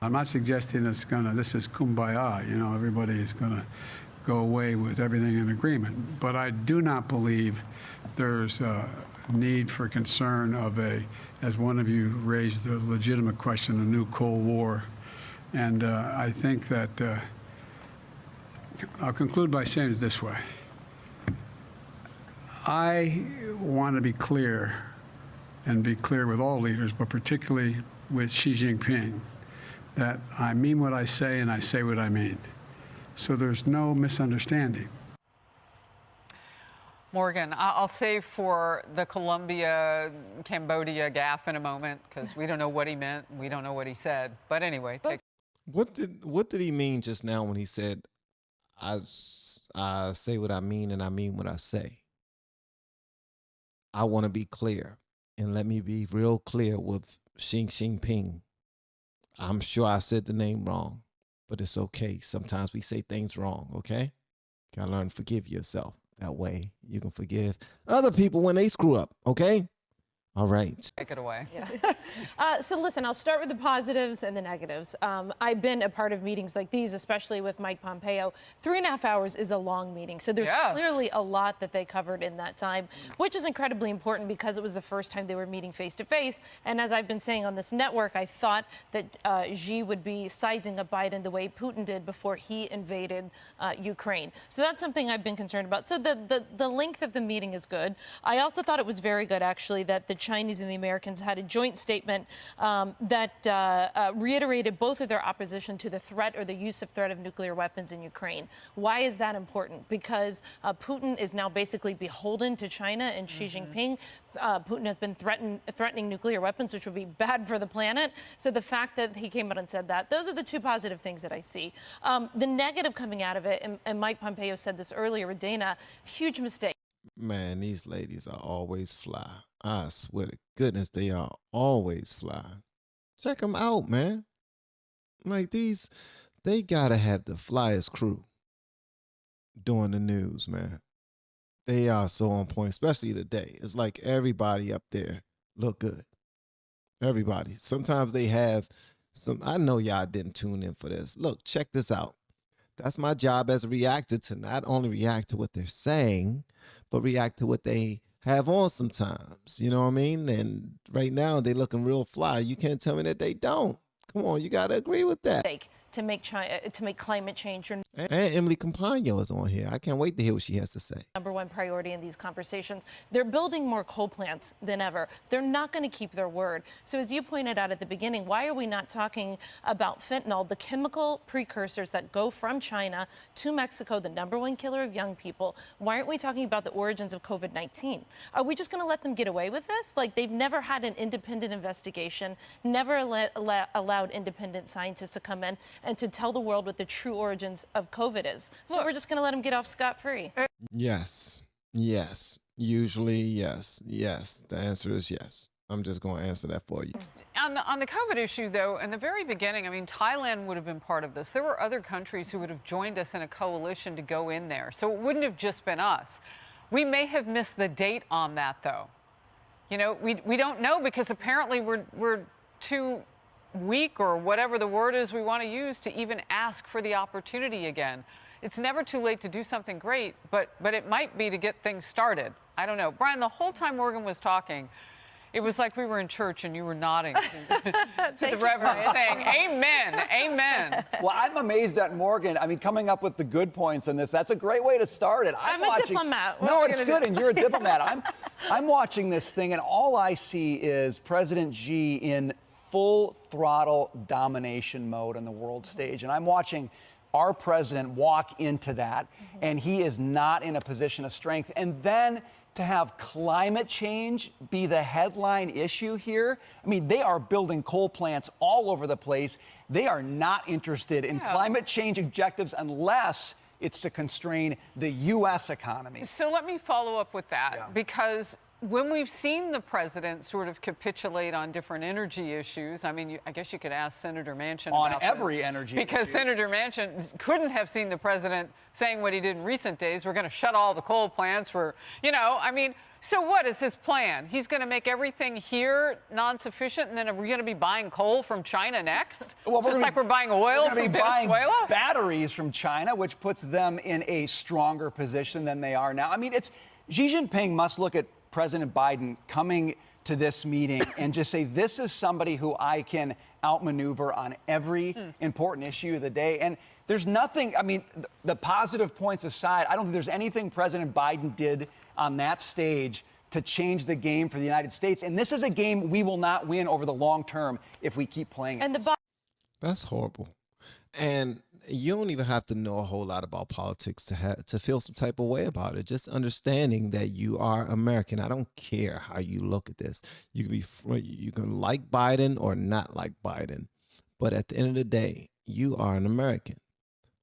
I'm not suggesting this is kumbaya, you know, everybody is gonna go away with everything in agreement. But I do not believe there's a need for concern of as one of you raised the legitimate question, a new Cold War. And I think that, I'll conclude by saying it this way. I want to be clear, and be clear with all leaders, but particularly with Xi Jinping, that I mean what I say and I say what I mean. So there's no misunderstanding. Morgan, I'll save for the Colombia, Cambodia gaffe in a moment, because we don't know what he meant. We don't know what he said. But anyway. What did he mean just now when he said, I say what I mean and I mean what I say? I want to be clear. And let me be real clear with Xi Jinping. I'm sure I said the name wrong, but it's okay. Sometimes we say things wrong, okay? You gotta learn to forgive yourself. That way you can forgive other people when they screw up, okay? All right. Take it away. Yeah. So listen, I'll start with the positives and the negatives. I've been a part of meetings like these, especially with Mike Pompeo. 3.5 hours is a long meeting. So there's clearly a lot that they covered in that time, which is incredibly important because it was the first time they were meeting face to face. And as I've been saying on this network, I thought that Xi would be sizing up Biden the way Putin did before he invaded Ukraine. So that's something I've been concerned about. So the length of the meeting is good. I also thought it was very good, actually, that the Chinese and the Americans had a joint statement that reiterated both of their opposition to the threat or the use of threat of nuclear weapons in Ukraine. Why is that important? Because Putin is now basically beholden to China and Xi Jinping. Putin has been threatening nuclear weapons, which would be bad for the planet. So the fact that he came out and said that, those are the two positive things that I see. The negative coming out of it, and Mike Pompeo said this earlier with Dana, huge mistake. Man, these ladies are always fly. I swear to goodness, they are always fly. Check them out, man. Like these, they gotta have the flyest crew doing the news, man. They are so on point, especially today. It's like everybody up there look good. Everybody. Sometimes they have some, I know y'all didn't tune in for this. Look, check this out. That's my job as a reactor, to not only react to what they're saying, but react to what they have on sometimes. You know what I mean? And right now they looking real fly. You can't tell me that they don't. Come on, you got to agree with that. To make climate change your and Emily Campagno is on here. I can't wait to hear what she has to say. #1 priority in these conversations. They're building more coal plants than ever. They're not going to keep their word. So as you pointed out at the beginning, why are we not talking about fentanyl, the chemical precursors that go from China to Mexico, the #1 killer of young people? Why aren't we talking about the origins of COVID-19? Are we just going to let them get away with this? Like, they've never had an independent investigation, never allowed independent scientists to come in and to tell the world what the true origins of COVID is. So we're just going to let them get off scot-free. Yes. Yes. Usually, yes. Yes. The answer is yes. I'm just going to answer that for you. On the COVID issue, though, in the very beginning, I mean, Thailand would have been part of this. There were other countries who would have joined us in a coalition to go in there. So it wouldn't have just been us. We may have missed the date on that, though. You know, we don't know, because apparently we're too weak, or whatever the word is we want to use, to even ask for the opportunity again. It's never too late to do something great, but it might be to get things started. I don't know. Brian, the whole time Morgan was talking, it was like we were in church and you were nodding to the Reverend, saying, amen, amen. Well, I'm amazed at Morgan. I mean, coming up with the good points in this, that's a great way to start it. I'm a diplomat. No, it's good, and you're a diplomat. I'm watching this thing, and all I see is President Xi in full throttle domination mode on the world stage. And I'm watching our president walk into that, and he is not in a position of strength. And then to have climate change be the headline issue here. I mean, they are building coal plants all over the place. They are not interested in climate change objectives unless it's to constrain the U.S. economy. So let me follow up with that, because when we've seen the president sort of capitulate on different energy issues, I mean, I guess you could ask Senator Manchin on about every this, energy because issue. Senator Manchin couldn't have seen the president saying what he did in recent days. We're going to shut all the coal plants. You know, I mean, So what is his plan? He's going to make everything here non-sufficient, and then are we going to be buying coal from China next? Well, just like we're buying oil from Venezuela? Buying batteries from China, which puts them in a stronger position than they are now. I mean, it's Xi Jinping must look at President Biden coming to this meeting and just say, this is somebody who I can outmaneuver on every important issue of the day. And there's nothing, I mean, the positive points aside, I don't think there's anything President Biden did on that stage to change the game for the United States. And this is a game we will not win over the long term if we keep playing it. And That's horrible. And you don't even have to know a whole lot about politics to feel some type of way about it. Just understanding that you are American. I don't care how you look at this. You can like Biden or not like Biden, but at the end of the day, you are an American.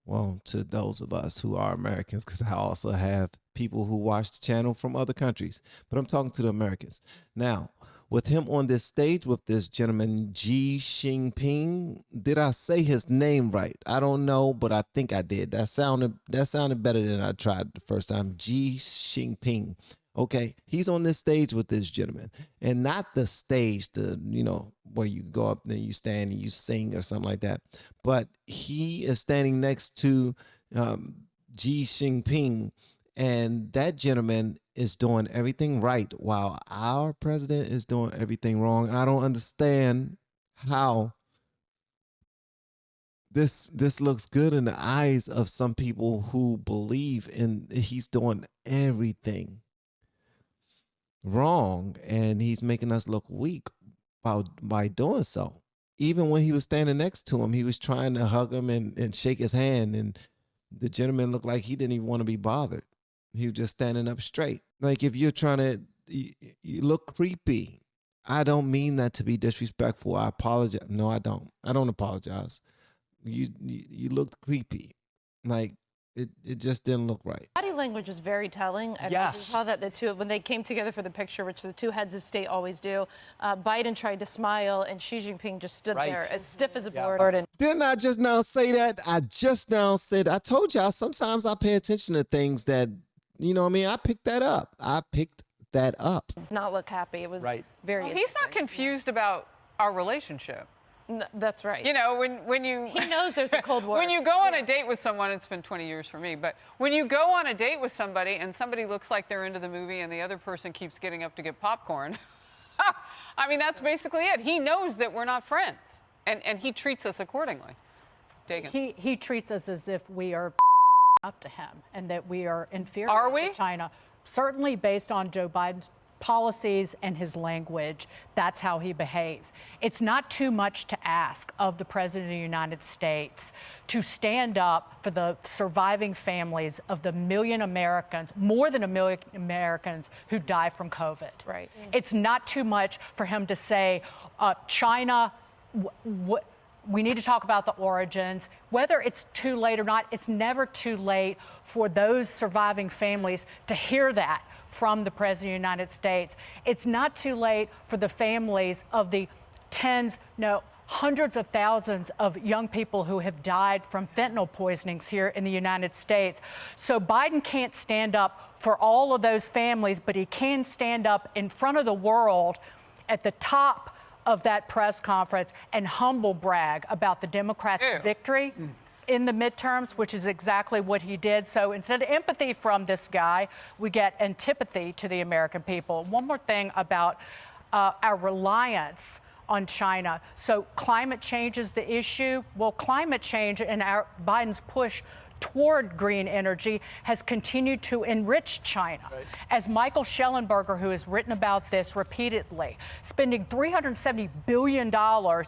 Well, to those of us who are Americans, because I also have people who watch the channel from other countries, but I'm talking to the Americans. Now, with him on this stage with this gentleman, Xi Jinping, did I say his name right? I don't know, but I think I did. That sounded better than I tried the first time. Xi Jinping. Okay, he's on this stage with this gentleman, and not the stage, where you go up and you stand and you sing or something like that. But he is standing next to Xi Jinping, and that gentleman is doing everything right while our president is doing everything wrong. And I don't understand how this looks good in the eyes of some people who believe in he's doing everything wrong, and he's making us look weak by doing so. Even when he was standing next to him, he was trying to hug him and shake his hand, and the gentleman looked like he didn't even want to be bothered. He was just standing up straight. Like, if you're trying to, you look creepy. I don't mean that to be disrespectful. I apologize. No, I don't. I don't apologize. You looked creepy. Like, it just didn't look right. Body language was very telling. I Yes. We saw that the two, when they came together for the picture, which the two heads of state always do, Biden tried to smile and Xi Jinping just stood there as stiff as a board. And Didn't I just now say that? I just now said, I told y'all sometimes I pay attention to things that, you know what I mean? I picked that up. not look happy. It was very Well, he's not confused about our relationship. That's right. You know, when you... He knows there's a Cold War. When you go on a date with someone, it's been 20 years for me, but when you go on a date with somebody and somebody looks like they're into the movie and the other person keeps getting up to get popcorn, I mean, that's basically it. He knows that we're not friends, and he treats us accordingly. Dagan. He treats us as if we are up to him and that we are inferior to China. Certainly based on Joe Biden's policies and his language, that's how he behaves. It's not too much to ask of the President of the United States to stand up for the surviving families of the million Americans, more than a million Americans who die from COVID. Right. It's not too much for him to say, China, we need to talk about the origins. Whether it's too late or not, it's never too late for those surviving families to hear that from the President of the United States. It's not too late for the families of the hundreds of thousands of young people who have died from fentanyl poisonings here in the United States. So Biden can't stand up for all of those families, but he can stand up in front of the world at the top of that press conference and humble brag about the Democrats' victory in the midterms, which is exactly what he did. So instead of empathy from this guy, we get antipathy to the American people. One more thing about our reliance on China. So climate change is the issue. Well, climate change and Biden's push toward green energy has continued to enrich China. Right. As Michael Schellenberger, who has written about this repeatedly, spending $370 billion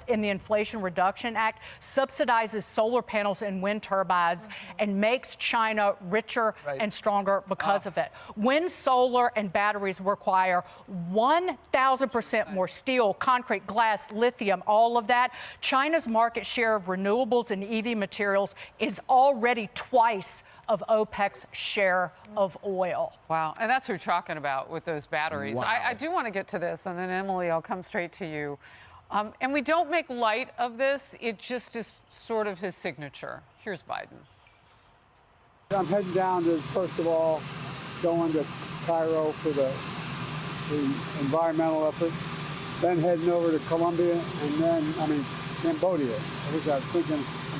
in the Inflation Reduction Act, subsidizes solar panels and wind turbines and makes China richer and stronger because of it. Wind, solar, and batteries require 1,000% more steel, concrete, glass, lithium, all of that. China's market share of renewables and EV materials is already twice of OPEC's share of oil. Wow, and that's what we're talking about with those batteries. Wow. I do want to get to this, and then Emily, I'll come straight to you. And we don't make light of this. It just is sort of his signature. Here's Biden. I'm heading down to, first of all, going to Cairo for the the environmental effort, then heading over to Colombia, and then, Cambodia. I'm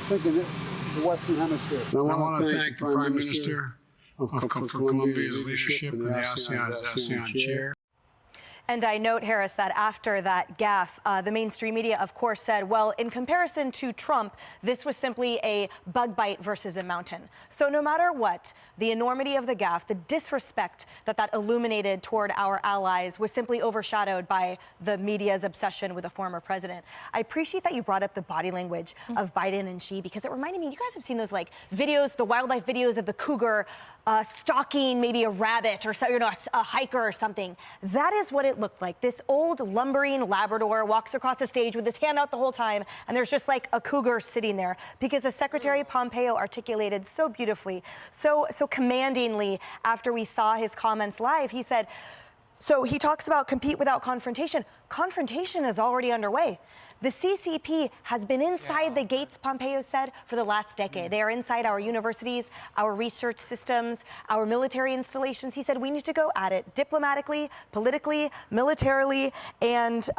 thinking the Western Hemisphere. And I want to thank the Prime Minister of Colombia's leadership in the ASEAN chair. And I note, Harris, that after that gaffe, the mainstream media, of course, said, well, in comparison to Trump, this was simply a bug bite versus a mountain. So no matter what, the enormity of the gaffe, the disrespect that illuminated toward our allies was simply overshadowed by the media's obsession with a former president. I appreciate that you brought up the body language of Biden and Xi, because it reminded me, you guys have seen those like videos, the wildlife videos of the cougar stalking maybe a rabbit or a hiker or something. That is what it looked like. This old lumbering Labrador walks across the stage with his hand out the whole time, and there's just like a cougar sitting there, because as Secretary Pompeo articulated so beautifully, so commandingly after we saw his comments live, he said, so he talks about compete without confrontation. Confrontation is already underway. The CCP has been inside the gates, Pompeo said, for the last decade. They are inside our universities, our research systems, our military installations. He said we need to go at it diplomatically, politically, militarily, and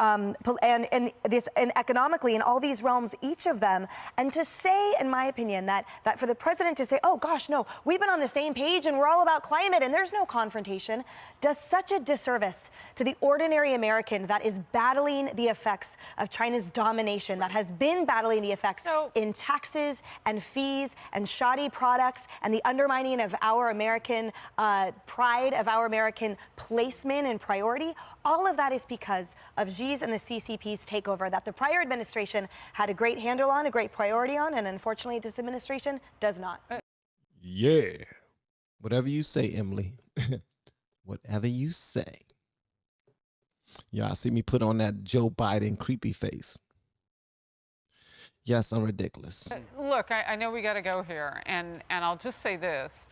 economically in all these realms, each of them. And to say, in my opinion, that for the president to say, oh gosh, no, we've been on the same page and we're all about climate and there's no confrontation, does such a disservice to the ordinary American that is battling the effects of China's domination, that has been battling the effects in taxes and fees and shoddy products and the undermining of our American pride, of our American placement and priority. All of that is because of Xi's and the CCP's takeover that the prior administration had a great handle on, a great priority on, and unfortunately this administration does not. Yeah. Whatever you say, Emily. Whatever you say. Y'all see me put on that Joe Biden creepy face. Yes, I'm ridiculous. Look, I know we got to go here, and I'll just say this.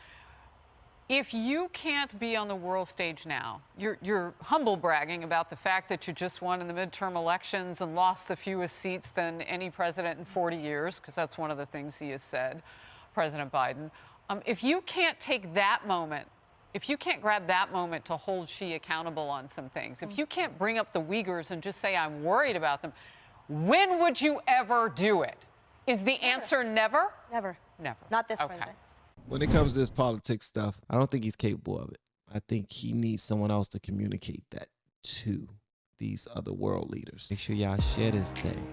If you can't be on the world stage now, you're humble bragging about the fact that you just won in the midterm elections and lost the fewest seats than any president in 40 years, because that's one of the things he has said, President Biden. If you can't take that moment, if you can't grab that moment to hold Xi accountable on some things, if you can't bring up the Uyghurs and just say, I'm worried about them, when would you ever do it? Is the answer never? Never. Never. Not this president. When it comes to this politics stuff, I don't think he's capable of it. I think he needs someone else to communicate that to these other world leaders. Make sure y'all share this thing.